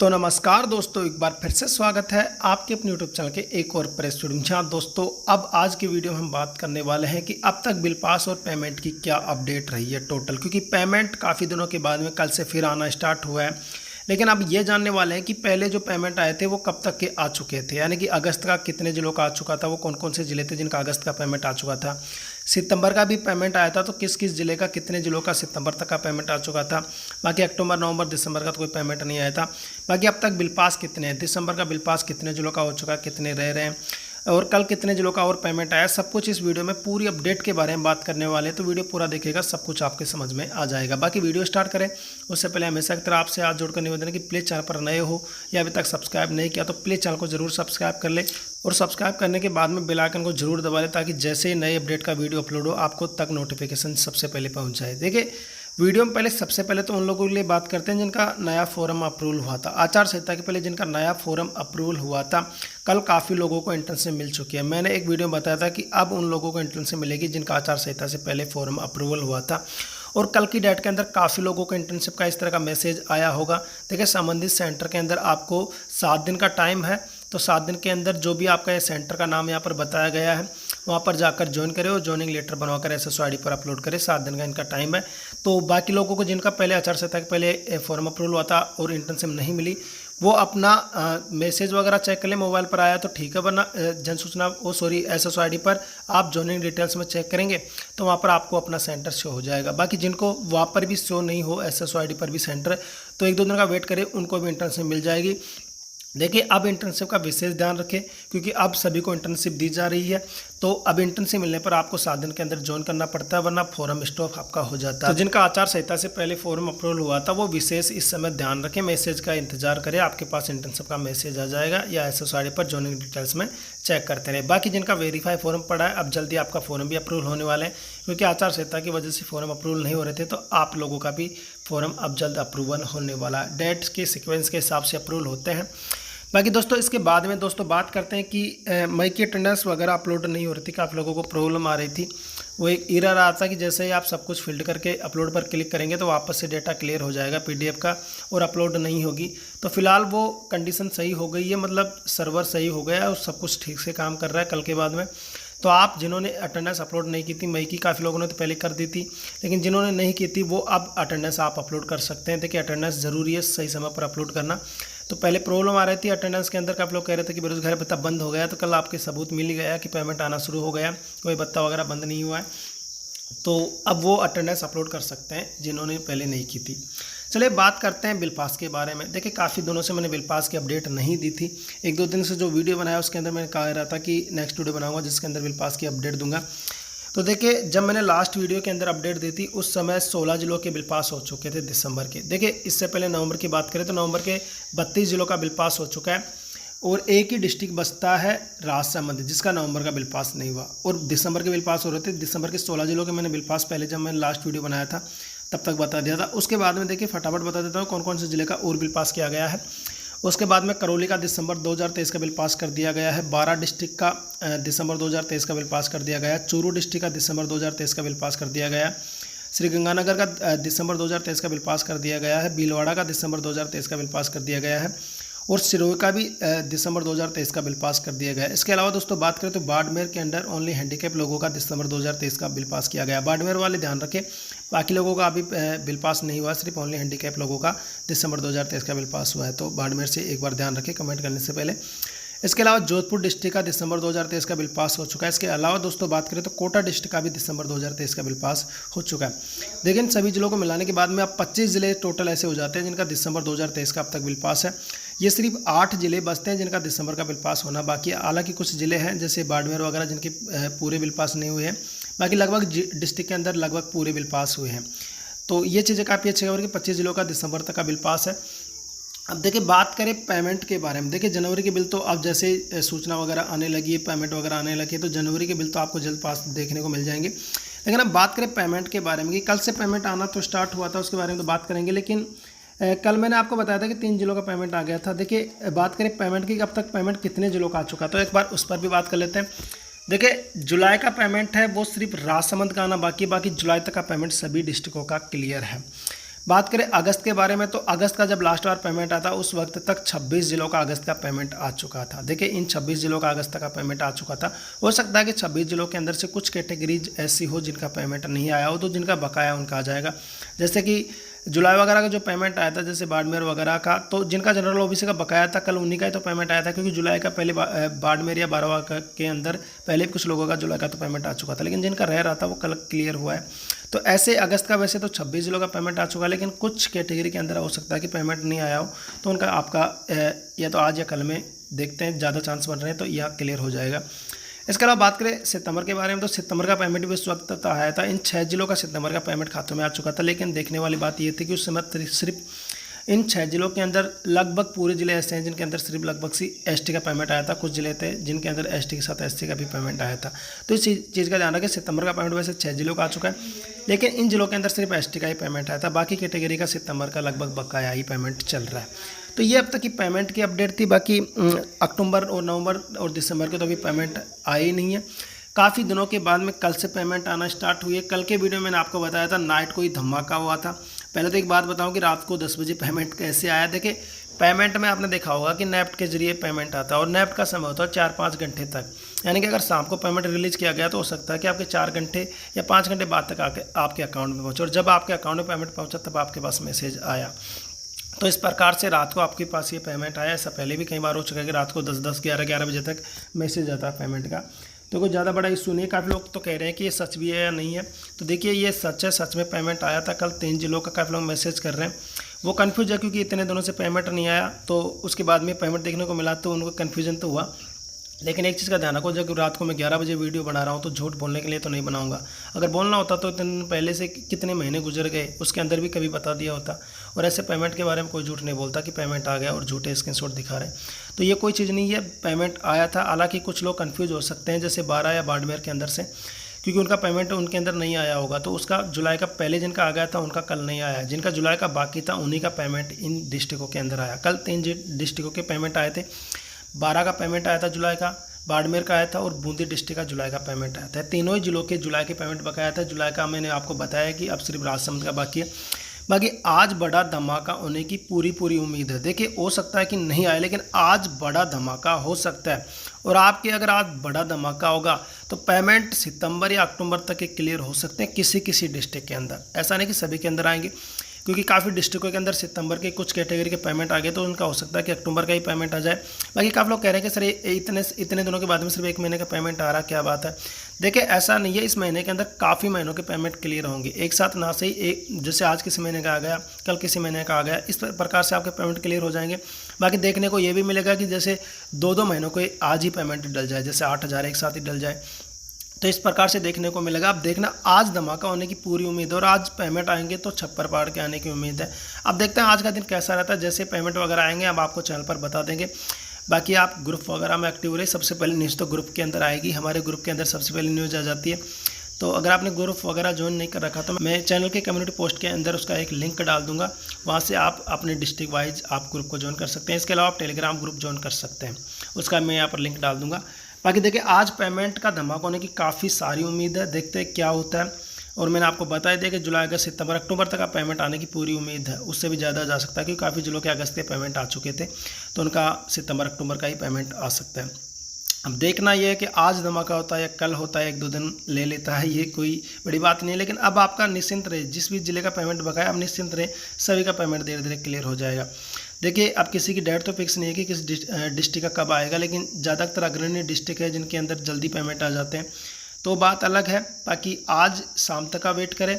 तो नमस्कार दोस्तों, एक बार फिर से स्वागत है आपके अपने यूट्यूब चैनल के एक और प्रेस वीडियो में। जहाँ दोस्तों अब आज की वीडियो में हम बात करने वाले हैं कि अब तक बिल पास और पेमेंट की क्या अपडेट रही है टोटल, क्योंकि पेमेंट काफ़ी दिनों के बाद में कल से फिर आना स्टार्ट हुआ है। लेकिन अब ये जानने वाले हैं कि पहले जो पेमेंट आए थे वो कब तक के आ चुके थे, यानी कि अगस्त का कितने जिलों का आ चुका था, वो कौन कौन से ज़िले थे जिनका अगस्त का पेमेंट आ चुका था। सितंबर का भी पेमेंट आया था तो किस किस ज़िले का कितने ज़िलों का सितंबर तक का पेमेंट आ चुका था। बाकी अक्टूबर नवंबर दिसंबर का तो कोई पेमेंट नहीं आया था। बाकी अब तक बिल पास कितने हैं, दिसंबर का बिल पास कितने ज़िलों का हो चुका है, कितने रह रहे हैं और कल कितने ज़िलों का और पेमेंट आया, सब कुछ इस वीडियो में पूरी अपडेट के बारे में बात करने वाले हैं। तो वीडियो पूरा देखिएगा, सब कुछ आपके समझ में आ जाएगा। बाकी वीडियो स्टार्ट करें उससे पहले हमेशा की तरह आपसे हाथ जोड़कर निवेदन है कि प्लीज़ चैनल पर नए हो या अभी तक सब्सक्राइब नहीं किया तो प्लीज़ चैनल को जरूर सब्सक्राइब कर ले और सब्सक्राइब करने के बाद में बेल आइकन को जरूर दबा लें ताकि जैसे ही नए अपडेट का वीडियो अपलोड हो आपको तक नोटिफिकेशन सबसे पहले पहुँच जाए। देखिए वीडियो में पहले सबसे पहले तो उन लोगों के लिए बात करते हैं जिनका नया फॉर्म अप्रूवल हुआ था। आचार संहिता के पहले जिनका नया फॉर्म अप्रूवल हुआ था, कल काफ़ी लोगों को इंटर्नशिप मिल चुकी है। मैंने एक वीडियो में बताया था कि अब उन लोगों को इंटर्नशिप मिलेगी जिनका आचार संहिता से पहले फॉर्म अप्रूवल हुआ था। और कल की डेट के अंदर काफ़ी लोगों को इंटर्नशिप का इस तरह का मैसेज आया होगा। देखिए संबंधित सेंटर के अंदर आपको 7 दिन का टाइम है, तो 7 दिन के अंदर जो भी आपका ये सेंटर का नाम यहाँ पर बताया गया है वहाँ पर जाकर ज्वाइन करें और ज्वाइनिंग लेटर बनवाकर SSO ID पर अपलोड करें। 7 दिन का इनका टाइम है। तो बाकी लोगों को जिनका पहले आचार संहिता के पहले फॉर्म अप्रूवल हुआ था और इंटर्नशिप नहीं मिली, वो अपना मैसेज वगैरह चेक कर लें। मोबाइल पर आया तो ठीक है, वरना SSO ID पर आप ज्वाइनिंग डिटेल्स में चेक करेंगे तो वहाँ पर आपको अपना सेंटर शो हो जाएगा। बाकी जिनको वहाँ पर भी शो नहीं हो SSO ID पर भी सेंटर, तो 1-2 दिन का वेट करें, उनको भी इंटर्नशिप मिल जाएगी। देखिए अब इंटर्नशिप का विशेष ध्यान रखें क्योंकि अब सभी को इंटर्नशिप दी जा रही है। तो अब इंटर्नशिप मिलने पर आपको 7 दिन के अंदर ज्वाइन करना पड़ता है, वरना फॉर्म स्टॉप आपका हो जाता है। तो जिनका आचार संहिता से पहले फॉर्म अप्रूवल हुआ था वो विशेष इस समय ध्यान रखें, मैसेज का इंतजार करें, आपके पास इंटर्नशिप का मैसेज आ जाएगा या SSO ID पर ज्वाइनिंग डिटेल्स में चेक करते रहे। बाकी जिनका वेरीफाई फॉर्म पड़ा है, अब जल्दी आपका फॉर्म भी अप्रूवल होने वाले हैं क्योंकि आचार संहिता की वजह से फॉर्म अप्रूवल नहीं हो रहे थे, तो आप लोगों का भी फॉर्म अब जल्द अप्रूवल होने वाला है। डेट्स के सीक्वेंस के हिसाब से अप्रूवल होते हैं। बाकी दोस्तों इसके बाद में दोस्तों बात करते हैं कि मई की अटेंडेंस वगैरह अपलोड नहीं हो रही थी, काफ़ी लोगों को प्रॉब्लम आ रही थी। वो एक एरर आ रहा था कि जैसे ही आप सब कुछ फिल्ड करके अपलोड पर क्लिक करेंगे तो वापस से डेटा क्लियर हो जाएगा PDF का और अपलोड नहीं होगी। तो फिलहाल वो कंडीशन सही हो गई है, मतलब सर्वर सही हो गया और सब कुछ ठीक से काम कर रहा है कल के बाद में। तो आप जिन्होंने अटेंडेंस अपलोड नहीं की थी मई की, काफ़ी लोगों ने तो पहले कर दी थी, लेकिन जिन्होंने नहीं की थी वो अब अटेंडेंस आप अपलोड कर सकते हैं। देखिए अटेंडेंस ज़रूरी है सही समय पर अपलोड करना। तो पहले प्रॉब्लम आ रही थी अटेंडेंस के अंदर, काफ़ी लोग कह रहे थे कि बेरोजगारी भत्ता बंद हो गया, तो कल आपके सबूत मिल ही गया कि पेमेंट आना शुरू हो गया, कोई भत्ता वगैरह बंद नहीं हुआ है। तो अब वो अटेंडेंस अपलोड कर सकते हैं जिन्होंने पहले नहीं की थी। चलिए बात करते हैं बिल पास के बारे में। देखिए काफ़ी दिनों से मैंने बिल पास की अपडेट नहीं दी थी, 1-2 दिन से जो वीडियो बनाया उसके अंदर मैंने कहा रहा था कि नेक्स्ट वीडियो बनाऊंगा जिसके अंदर बिल पास की अपडेट दूंगा। तो देखिए जब मैंने लास्ट वीडियो के अंदर अपडेट दी थी उस समय 16 जिलों के बिल पास हो चुके थे दिसंबर के। देखिए इससे पहले नवंबर की बात करें तो नवंबर के 32 जिलों का बिल पास हो चुका है और एक ही डिस्ट्रिक्ट बचता है राजसमंद जिसका नवंबर का बिल पास नहीं हुआ और दिसंबर के बिल पास हो रहे थे। दिसंबर के 16 जिलों के मैंने बिल पास पहले जब मैंने लास्ट वीडियो बनाया था तब तक बता दिया था। उसके बाद में देखिए फटाफट बता देता हूँ कौन कौन से ज़िले का और बिल पास किया गया है। उसके बाद में करौली का दिसंबर 2023 का बिल पास कर दिया गया है। 12 डिस्ट्रिक्ट का दिसंबर 2023 का बिल पास कर दिया गया है। चूरू डिस्ट्रिक्ट का दिसंबर 2023 का बिल पास कर दिया गया है। श्रीगंगानगर का दिसंबर 2023 का बिल पास कर दिया गया है। भीलवाड़ा का दिसंबर 2023 का बिल पास कर दिया गया है और सिरोही का भी दिसंबर 2023 का बिल पास कर दिया गया है। इसके अलावा दोस्तों बात करें तो बाड़मेर के अंडर ओनली हैंडीकैप लोगों का दिसंबर 2023 का बिल पास किया गया। बाड़मेर वाले ध्यान रखें, बाकी लोगों का अभी बिल पास नहीं हुआ, सिर्फ ओनली हैंडीकैप लोगों का दिसंबर 2023 का बिल पास हुआ है। तो बाड़मेर से एक बार ध्यान रखें कमेंट करने से पहले। इसके अलावा जोधपुर डिस्ट्रिक्ट का दिसंबर 2023 का बिल पास हो चुका है। इसके अलावा दोस्तों बात करें तो कोटा डिस्ट्रिक्ट का भी दिसंबर 2023 का बिल पास हो चुका है। लेकिन सभी जिलों को मिलाने के बाद में अब 25 ज़िले टोटल ऐसे हो जाते हैं जिनका दिसंबर 2023 का अब तक बिल पास है। ये सिर्फ 8 ज़िले बचते हैं जिनका दिसंबर का बिल पास होना बाकी है। हालांकि कुछ ज़िले हैं जैसे बाड़मेर वगैरह जिनके पूरे बिल पास नहीं हुए हैं, बाकी लगभग डिस्ट्रिक्ट के अंदर लगभग पूरे बिल पास हुए हैं। तो ये चीज़ें काफ़ी अच्छी खबर कि 25 जिलों का दिसंबर तक का बिल पास है। अब देखिए बात करें पेमेंट के बारे में। देखिए जनवरी के बिल तो अब जैसे सूचना वगैरह आने लगी है, पेमेंट वगैरह आने लगी है, तो जनवरी के बिल तो आपको जल्द पास देखने को मिल जाएंगे। लेकिन अब बात करें पेमेंट के बारे में कि कल से पेमेंट आना तो स्टार्ट हुआ था, उसके बारे में तो बात करेंगे। लेकिन कल मैंने आपको बताया था कि 3 जिलों का पेमेंट आ गया था। देखिए बात करें पेमेंट की, अब तक पेमेंट कितने जिलों का आ चुका, तो एक बार उस पर भी बात कर लेते हैं। देखिए जुलाई का पेमेंट है वो सिर्फ राजसमंद का आना बाकी जुलाई तक का पेमेंट सभी डिस्ट्रिक्टों का क्लियर है। बात करें अगस्त के बारे में, तो अगस्त का जब लास्ट बार पेमेंट आता उस वक्त तक 26 जिलों का अगस्त का पेमेंट आ चुका था। देखिए इन 26 जिलों का अगस्त का पेमेंट आ चुका था। हो सकता है कि 26 जिलों के अंदर से कुछ कैटेगरीज ऐसी हो जिनका पेमेंट नहीं आया हो, तो जिनका बकाया उनका आ जाएगा। जैसे कि जुलाई वगैरह का जो पेमेंट आया था, जैसे बाड़मेर वगैरह का, तो जिनका जनरल ओबीसी का बकाया था कल उन्हीं का ही तो पेमेंट आया था, क्योंकि जुलाई का पहले बाड़मेर या बारहवा के अंदर पहले भी कुछ लोगों का जुलाई का तो पेमेंट आ चुका था, लेकिन जिनका रह रहा था वो कल क्लियर हुआ है। तो ऐसे अगस्त का वैसे तो 26 जिलों का पेमेंट आ चुका है, लेकिन कुछ कैटेगरी के अंदर हो सकता है कि पेमेंट नहीं आया हो, तो उनका आपका या तो आज या कल में देखते हैं, ज़्यादा चांस बन रहे हैं तो यह क्लियर हो जाएगा। इसके अलावा बात करें सितंबर के बारे में, तो सितंबर का पेमेंट भी उस वक्त तक आया था। इन 6 जिलों का सितंबर का पेमेंट खातों में आ चुका था, लेकिन देखने वाली बात ये थी कि उस समय सिर्फ इन 6 जिलों के अंदर लगभग पूरे जिले ऐसे हैं जिनके अंदर सिर्फ लगभग एसटी का पेमेंट आया था। कुछ जिले थे जिनके अंदर एसटी के साथ एससी का भी पेमेंट आया था। तो इस चीज़ का ध्यान रखें, सितंबर का पेमेंट वैसे 6 जिलों का आ चुका है, लेकिन इन जिलों के अंदर सिर्फ एसटी का ही पेमेंट आया था। बाकी कैटेगरी का सितंबर का लगभग बकाया ही पेमेंट चल रहा है। तो ये अब तक की पेमेंट की अपडेट थी। बाकी अक्टूबर और नवंबर और दिसंबर के तो अभी पेमेंट आई ही नहीं है। काफ़ी दिनों के बाद में कल से पेमेंट आना स्टार्ट हुई है। कल के वीडियो में मैंने आपको बताया था नाइट को ही धमाका हुआ था। पहले तो एक बात बताऊं कि रात को 10 बजे पेमेंट कैसे आया। देखिए पेमेंट में आपने देखा होगा कि नेफ्ट के जरिए पेमेंट आता है और नेफ्ट का समय होता है 4-5 घंटे तक, यानी कि अगर शाम को पेमेंट रिलीज़ किया गया तो हो सकता है कि आपके 4 घंटे या 5 घंटे बाद तक आपके अकाउंट में पहुँचे, और जब आपके अकाउंट में पेमेंट पहुँचा तब आपके पास मैसेज आया। तो इस प्रकार से रात को आपके पास ये पेमेंट आया। ऐसा पहले भी कई बार हो चुका है कि रात को 10-10, 11-11 बजे तक मैसेज आता है पेमेंट का। तो कोई ज़्यादा बड़ा इशू नहीं है। काफ़ी लोग तो कह रहे हैं कि ये सच भी है या नहीं है, तो देखिए ये सच है। सच में पेमेंट आया था कल 3 जिलों का। काफ़ी लोग मैसेज कर रहे हैं, वो कन्फ्यूज है क्योंकि इतने दिनों से पेमेंट नहीं आया, तो उसके बाद में पेमेंट देखने को मिला तो उनको कन्फ्यूजन तो हुआ। लेकिन एक चीज़ का ध्यान रखो, जब रात को मैं 11 बजे वीडियो बना रहा हूँ तो झूठ बोलने के लिए तो नहीं बनाऊंगा। अगर बोलना होता तो इतने दिन पहले से कितने महीने गुजर गए उसके अंदर भी कभी बता दिया होता। और ऐसे पेमेंट के बारे में कोई झूठ नहीं बोलता कि पेमेंट आ गया और झूठे स्क्रीनशॉट दिखा रहे हैं। तो ये कोई चीज़ नहीं है, पेमेंट आया था। हालांकि कुछ लोग कन्फ्यूज हो सकते हैं, जैसे 12 या बाड़मेर के अंदर से, क्योंकि उनका पेमेंट उनके अंदर नहीं आया होगा, तो उसका जुलाई का पहले जिनका आ गया था उनका कल नहीं आया। जिनका जुलाई का बाकी था उन्हीं का पेमेंट इन डिस्ट्रिक्टों के अंदर आया। कल 3 डिस्ट्रिक्टों के पेमेंट आए थे। 12 का पेमेंट आया था जुलाई का, बाड़मेर का आया था और बूंदी डिस्ट्रिक्ट का जुलाई का पेमेंट आया था। तीनों ही जिलों के जुलाई के पेमेंट बकाया था। जुलाई का मैंने आपको बताया कि अब सिर्फ राजसमंद का बाकी है। बाकी आज बड़ा धमाका होने की पूरी उम्मीद है। देखिए हो सकता है कि नहीं आए, लेकिन आज बड़ा धमाका हो सकता है। और आपके अगर आज बड़ा धमाका होगा तो पेमेंट सितंबर या अक्टूबर तक के क्लियर हो सकते हैं किसी डिस्ट्रिक्ट के अंदर। ऐसा नहीं कि सभी के अंदर आएंगे, क्योंकि काफ़ी डिस्ट्रिक्टों के अंदर सितंबर के कुछ कैटेगरी के पेमेंट आ गए, तो उनका हो सकता है कि अक्टूबर का ही पेमेंट आ जाए। बाकी काफ़ी लोग कह रहे हैं कि सर इतने दिनों के बाद में सिर्फ 1 महीने का पेमेंट आ रहा, क्या बात है। देखिए ऐसा नहीं है, इस महीने के अंदर काफ़ी महीनों के पेमेंट क्लियर होंगे एक साथ, ना सही एक जैसे आज किसी महीने का आ गया, कल किसी महीने का आ गया, इस प्रकार से आपके पेमेंट क्लियर हो जाएंगे। बाकी देखने को ये भी मिलेगा कि जैसे 2-2 महीनों को आज ही पेमेंट डल जाए, जैसे 8,000 एक साथ ही डल जाए, तो इस प्रकार से देखने को मिलेगा। अब देखना आज धमाका होने की पूरी उम्मीद है और आज पेमेंट आएंगे तो छप्पर पाड़ के आने की उम्मीद है। अब देखते हैं आज का दिन कैसा रहता है। जैसे पेमेंट वगैरह आएंगे अब आपको चैनल पर बता देंगे। बाकी आप ग्रुप वगैरह में एक्टिव रहे। सबसे पहले न्यूज़ तो ग्रुप के अंदर आएगी, हमारे ग्रुप के अंदर सबसे पहले न्यूज़ आ जाती है। तो अगर आपने ग्रुप वगैरह ज्वाइन नहीं कर रखा तो मैं चैनल के कम्युनिटी पोस्ट के अंदर उसका एक लिंक डाल दूंगा, वहाँ से आप अपने डिस्ट्रिक्ट वाइज आप ग्रुप को ज्वाइन कर सकते हैं। इसके अलावा आप टेलीग्राम ग्रुप ज्वाइन कर सकते हैं, उसका मैं यहाँ पर लिंक डाल दूंगा। बाकी देखिए आज पेमेंट का धमाका होने की काफ़ी सारी उम्मीद है, देखते हैं क्या होता है। और मैंने आपको बताया दिया कि जुलाई, अगस्त, सितंबर, अक्टूबर तक का पेमेंट आने की पूरी उम्मीद है। उससे भी ज़्यादा जा सकता है क्योंकि काफ़ी जिलों के अगस्त के पेमेंट आ चुके थे, तो उनका सितंबर अक्टूबर का ही पेमेंट आ सकता है। अब देखना यह है कि आज धमाका होता है या कल होता है, 1-2 दिन ले लेता है, ये कोई बड़ी बात नहीं है। लेकिन अब आपका निश्चिंत रहे, जिस भी जिले का पेमेंट बकाया अब निश्चिंत रहे, सभी का पेमेंट धीरे धीरे क्लियर हो जाएगा। देखिए अब किसी की डेट तो फिक्स नहीं है कि किस डिस्ट्रिक्ट का कब आएगा, लेकिन ज़्यादातर अग्रणी डिस्ट्रिक्ट है जिनके अंदर जल्दी पेमेंट आ जाते हैं, तो बात अलग है। बाकी आज शाम तक का वेट करें,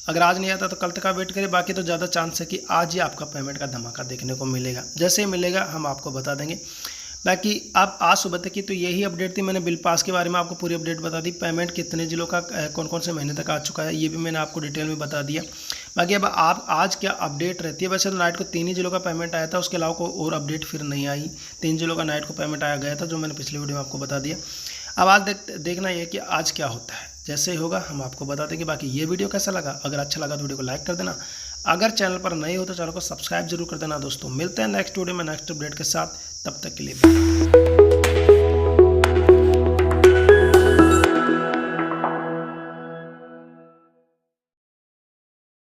अगर आज नहीं आता तो कल तक का वेट करें। बाकी तो ज़्यादा चांस है कि आज ही आपका पेमेंट का धमाका देखने को मिलेगा। जैसे ही मिलेगा हम आपको बता देंगे। बाकी अब आज सुबह तक की तो यही अपडेट थी। मैंने बिल पास के बारे में आपको पूरी अपडेट बता दी, पेमेंट कितने जिलों का कौन कौन से महीने तक आ चुका है ये भी मैंने आपको डिटेल में बता दिया। बाकी अब आप आज क्या अपडेट रहती है, वैसे तो नाइट को 3 ही जिलों का पेमेंट आया था, उसके अलावा कोई और अपडेट फिर नहीं आई। 3 जिलों का नाइट को पेमेंट आया गया था, जो मैंने पिछली वीडियो में आपको बता दिया। अब आज देखना ये कि आज क्या होता है, जैसे ही होगा हम आपको बता देंगे। बाकी ये वीडियो कैसा लगा, अगर अच्छा लगा तो वीडियो को लाइक कर देना, अगर चैनल पर नए हो तो चैनल को सब्सक्राइब जरूर कर देना। दोस्तों मिलते हैं नेक्स्ट वीडियो में नेक्स्ट अपडेट के साथ, तब तक के लिए।